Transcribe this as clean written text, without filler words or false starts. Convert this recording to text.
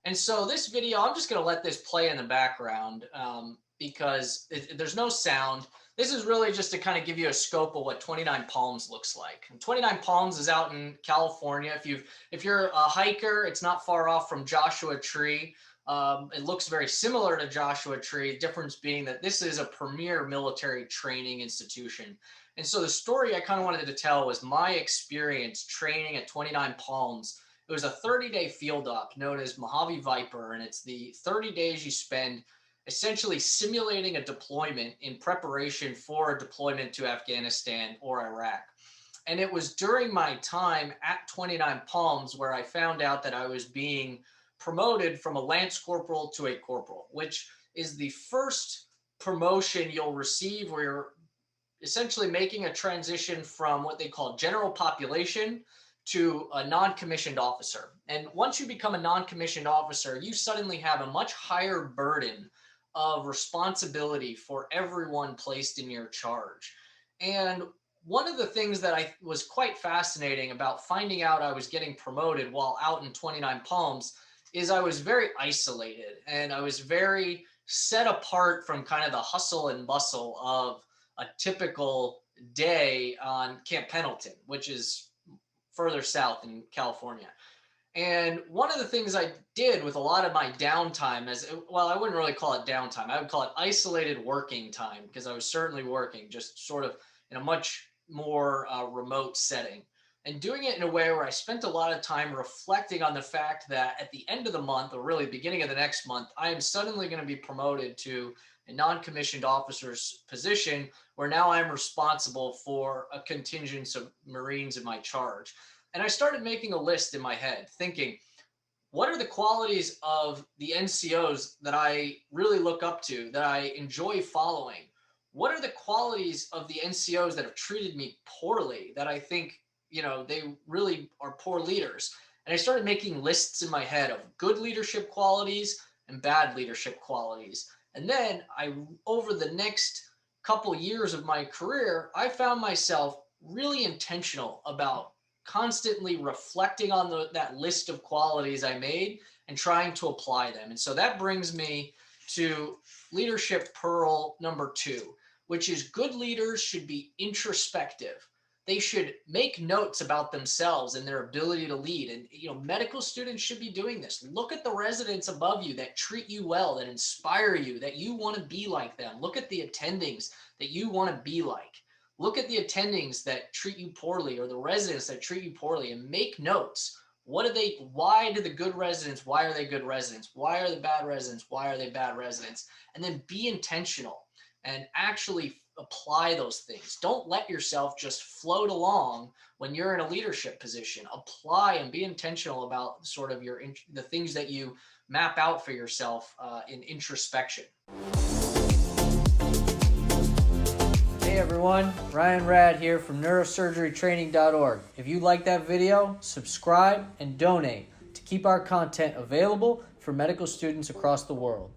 And so this video, I'm just going to let this play in the background because there's no sound. This is really just to kind of give you a scope of what 29 Palms looks like. And 29 Palms is out in California. If you're a hiker, it's not far off from Joshua Tree. It looks very similar to Joshua Tree, the difference being that this is a premier military training institution. And so the story I kind of wanted to tell was my experience training at 29 Palms. It was a 30-day field op known as Mojave Viper, and it's the 30 days you spend essentially simulating a deployment in preparation for a deployment to Afghanistan or Iraq. And it was during my time at 29 Palms where I found out that I was being promoted from a lance corporal to a corporal, which is the first promotion you'll receive where you're essentially making a transition from what they call general population to a non-commissioned officer. And once you become a non-commissioned officer, you suddenly have a much higher burden of responsibility for everyone placed in your charge. And one of the things that I was quite fascinating about finding out I was getting promoted while out in 29 Palms is I was very isolated and I was very set apart from kind of the hustle and bustle of a typical day on Camp Pendleton, which is further south in California. And one of the things I did with a lot of my downtime well, I wouldn't really call it downtime. I would call it isolated working time because I was certainly working just sort of in a much more remote setting and doing it in a way where I spent a lot of time reflecting on the fact that at the end of the month or really beginning of the next month, I am suddenly going to be promoted to a non-commissioned officer's position where now I'm responsible for a contingent of Marines in my charge. And I started making a list in my head thinking, what are the qualities of the NCOs that I really look up to, that I enjoy following? What are the qualities of the NCOs that have treated me poorly, that I think, they really are poor leaders? And I started making lists in my head of good leadership qualities and bad leadership qualities. And then over the next couple years of my career, I found myself really intentional about constantly reflecting on that list of qualities I made and trying to apply them. And so that brings me to leadership pearl number 2, which is good leaders should be introspective. They should make notes about themselves and their ability to lead. And, medical students should be doing this. Look at the residents above you that treat you well, that inspire you, that you want to be like them. Look at the attendings that you want to be like. Look at the attendings that treat you poorly or the residents that treat you poorly and make notes. Why do the good residents, why are they good residents? Why are the bad residents, why are they bad residents? And then be intentional and actually apply those things. Don't let yourself just float along when you're in a leadership position. Apply and be intentional about sort of the things that you map out for yourself in introspection. Hey everyone, Ryan Rad here from neurosurgerytraining.org. If you like that video, subscribe and donate to keep our content available for medical students across the world.